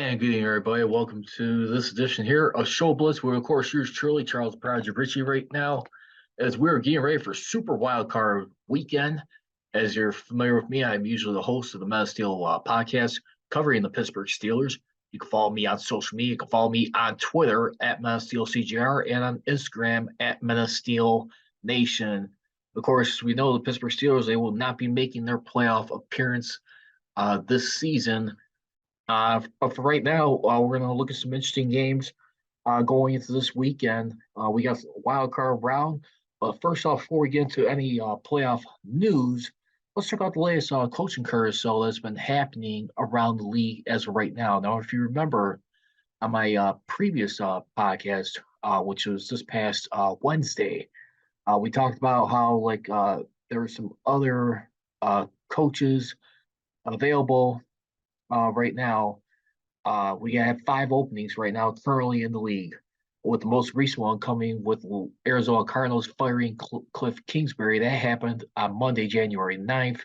And good evening, everybody. Welcome to this edition here of ShowBlitz. We're, of course, yours truly, Charles Prodigy Richey, right now, as we're getting ready for Super Wildcard Weekend. As you're familiar with me, I'm usually the host of the Men of Steel podcast covering the Pittsburgh Steelers. You can follow me on social media. You can follow me on Twitter at Men of Steel CGR and on Instagram at Men of Steel Nation. Of course, we know the Pittsburgh Steelers, they will not be making their playoff appearance this season. But for right now, we're going to look at some interesting games going into this weekend. We got a wild card round. But first off, before we get into any playoff news, let's check out the latest coaching carousel that's been happening around the league as of right now. Now, if you remember on my previous podcast, which was this past Wednesday, we talked about how there were some other coaches available right now. We have 5 openings right now currently in the league, with the most recent one coming with Arizona Cardinals firing Cliff Kingsbury. That happened on Monday, January 9th.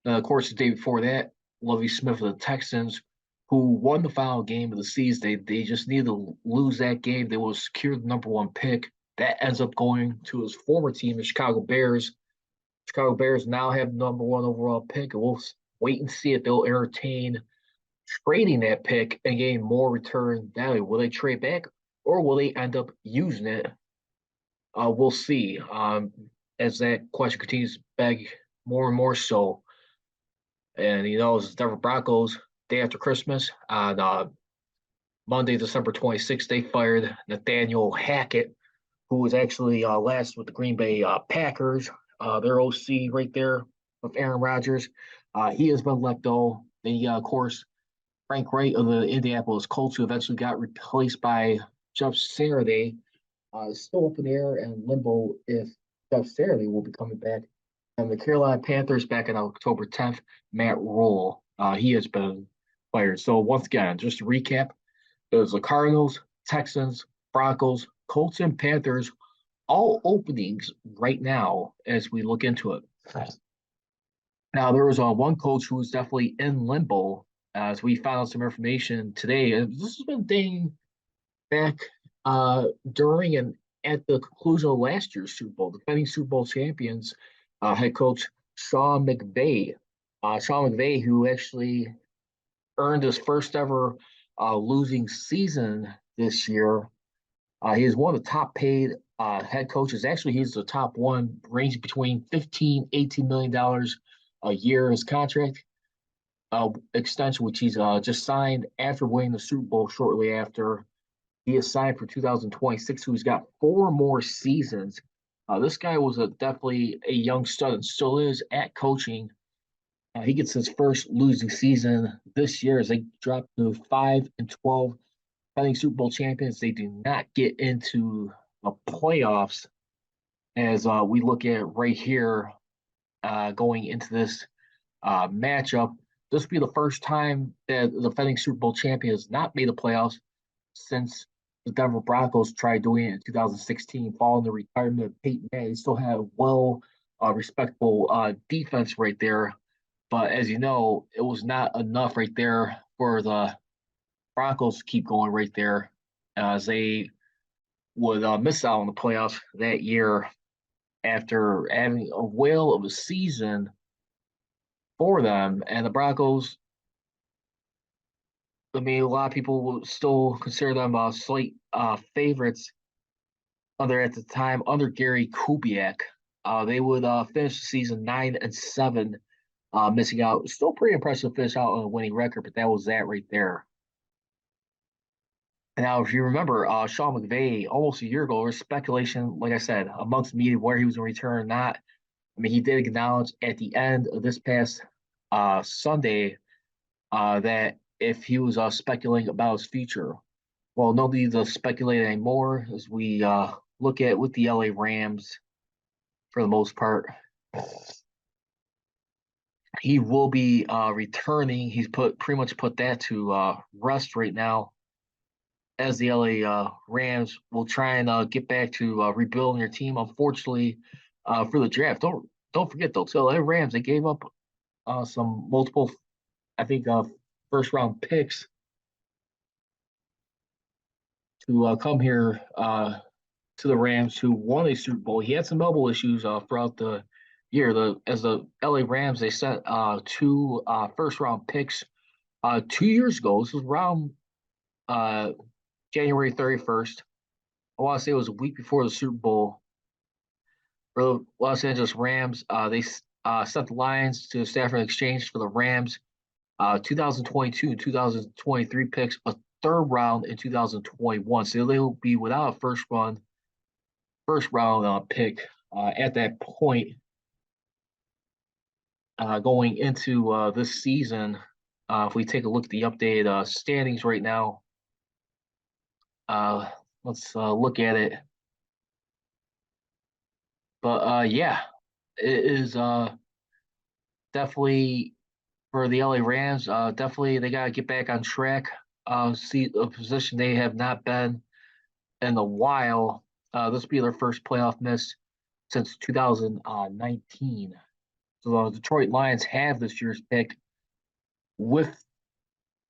Of course, the day before that, Lovie Smith of the Texans, who won the final game of the season, they just needed to lose that game. They will secure the number 1 pick. That ends up going to his former team, the Chicago Bears. Chicago Bears now have the number 1 overall pick, and we'll wait and see if they'll entertain trading that pick and getting more return value. Will they trade back or will they end up using it? We'll see as that question continues to beg more and more so. And, it's Denver Broncos day after Christmas on Monday, December 26th, they fired Nathaniel Hackett, who was actually last with the Green Bay Packers, their OC right there with Aaron Rodgers. He has been let go. They, of course, Frank Wright of the Indianapolis Colts, who eventually got replaced by Jeff Saturday, is still up in the air and limbo if Jeff Saturday will be coming back. And the Carolina Panthers back on October 10th, Matt Rule, he has been fired. So once again, just to recap, there's the Cardinals, Texans, Broncos, Colts, and Panthers, all openings right now as we look into it. Now, there was one coach who was definitely in limbo as we found out some information today. And this has been dating back during and at the conclusion of last year's Super Bowl, defending Super Bowl champions, head coach Sean McVay. Sean McVay, who actually earned his first ever losing season this year. He is one of the top paid head coaches. Actually, he's the top one, ranging between $15, $18 million a year. His contract extension, which he's just signed after winning the Super Bowl shortly after. He is signed for 2026, so he's got 4 more seasons. This guy was definitely a young stud and still is at coaching. He gets his first losing season this year as they drop to 5-12, defending Super Bowl champions. They do not get into the playoffs as we look at right here going into this matchup. This will be the first time that the defending Super Bowl champion has not made the playoffs since the Denver Broncos tried doing it in 2016, following the retirement of Peyton Manning. They still have respectable defense right there. But as you know, it was not enough right there for the Broncos to keep going right there, as they would miss out on the playoffs that year after having a whale of a season for them. And the Broncos, I mean, a lot of people will still consider them slight favorites at the time under Gary Kubiak. They would finish the season 9-7, missing out. Still pretty impressive finish out on a winning record, but that was that right there. Now, if you remember, Sean McVay, almost a year ago, there was speculation, like I said, amongst the media where he was going to return or not. I mean, he did acknowledge at the end of this past Sunday that if he was speculating about his future. Well, no need to speculate anymore as we look at with the LA Rams for the most part. He will be returning. He's pretty much put that to rest right now, as the LA Rams will try and get back to rebuilding their team. Unfortunately, for the draft, don't forget though, the LA Rams, they gave up some multiple, I think, first round picks to come here to the Rams, who won a Super Bowl. He had some elbow issues throughout the year. As the LA Rams, they sent two first round picks 2 years ago. This was around uh, January 31st. I want to say it was a week before the Super Bowl. For the Los Angeles Rams, they sent the Lions to Stafford in exchange for the Rams 2022 and 2023 picks, a third round in 2021. So they will be without a first round pick at that point going into this season. If we take a look at the updated standings right now, let's look at it. But yeah, it is definitely for the LA Rams. Definitely they got to get back on track. See a position they have not been in a while. This will be their first playoff miss since 2019. So the Detroit Lions have this year's pick with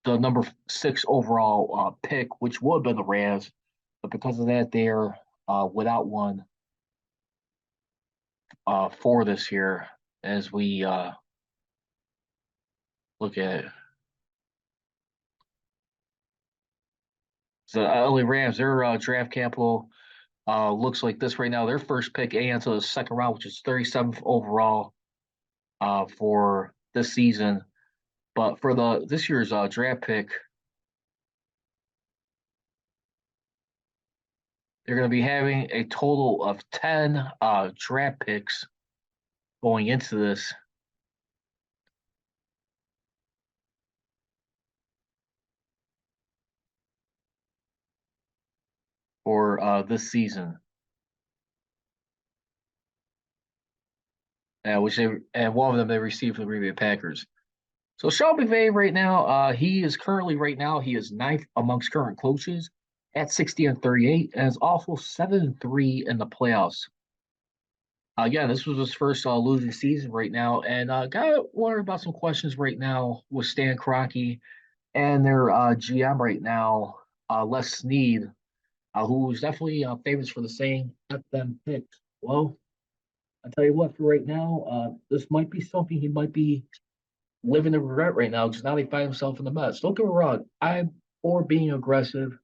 the number 6 overall pick, which would have been the Rams, but because of that, they're without one for this year. As we look at it, so LA Rams, their draft capital looks like this right now. Their first pick ain't until the second round, which is 37th overall for this season. But for this year's draft pick, they're going to be having a total of 10 draft picks going into this. For this season, which and one of them they received from the Green Bay Packers. So Sean McVay right now, he is ninth amongst current coaches at 60-38, and is also 7-3 in the playoffs. Again, this was his first losing season right now, and got wondering about some questions right now with Stan Kroenke and their GM right now, Les Snead, who's definitely famous for the saying "Let them pick." Well, I tell you what, for right now, this might be something he might be living the regret right now because now they find himself in the mess. Don't get me wrong, I'm for being aggressive,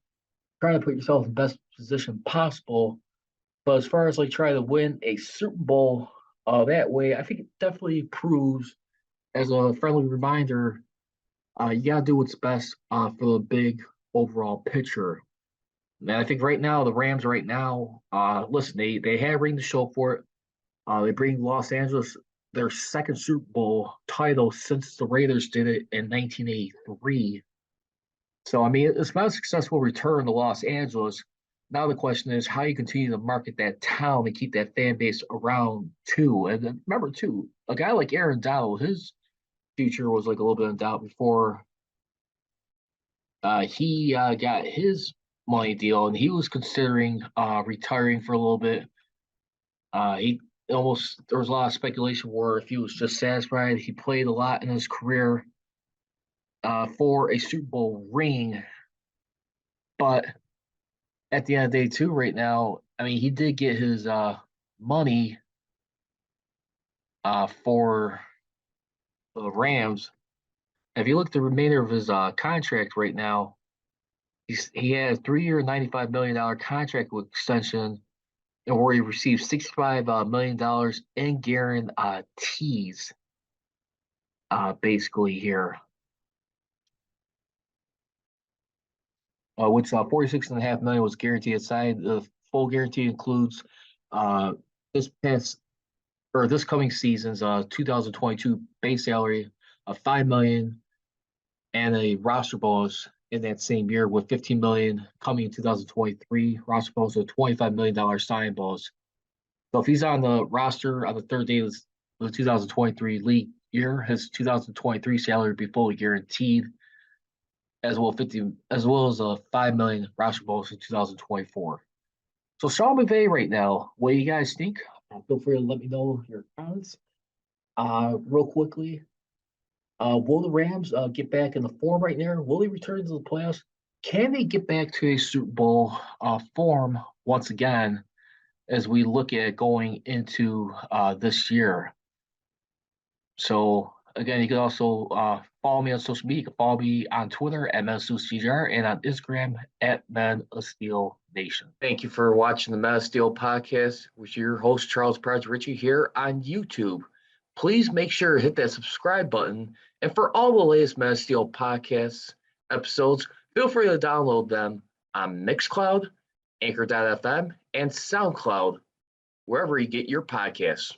trying to put yourself in the best position possible. But as far as like trying to win a Super Bowl that way, I think it definitely proves as a friendly reminder, you gotta do what's best for the big overall picture. And I think right now the Rams right now, listen, they had ring to show for it. They bring Los Angeles their second Super Bowl title since the Raiders did it in 1983. So, I mean, it's not a successful return to Los Angeles. Now the question is how you continue to market that town and keep that fan base around too. And then remember too, a guy like Aaron Donald, his future was like a little bit in doubt before he got his money deal, and he was considering retiring for a little bit. He almost there was a lot of speculation where if he was just satisfied, he played a lot in his career for a Super Bowl ring, but at the end of the day, too, right now, I mean, he did get his money for the Rams. If you look at the remainder of his contract right now, he has a 3-year, $95 million contract with extension, and where he received $65 million in guarantees, basically here, which 46.5 million was guaranteed aside. The full guarantee includes uh, this past or this coming season's 2022 base salary of 5 million and a roster bonus in that same year with 15 million coming in 2023 roster bonus with $25 million signing bonus. So if he's on the roster on the third day of the 2023 league year, his 2023 salary would be fully guaranteed, as well as a 5 million roster bonus in 2024. So Sean McVay right now, what do you guys think? Feel free to let me know your comments. Real quickly, will the Rams get back in the form right now? Will they return to the playoffs? Can they get back to a Super Bowl form once again as we look at going into this year? So again, you can also follow me on social media. You can follow me on Twitter at MenSteelCGR and on Instagram at Men of Steel Nation. Thank you for watching the Men of Steel podcast with your host Charles Prodigy Richey here on YouTube. Please make sure to hit that subscribe button. And for all the latest Men of Steel podcast episodes, feel free to download them on Mixcloud, Anchor.fm, and SoundCloud, wherever you get your podcasts.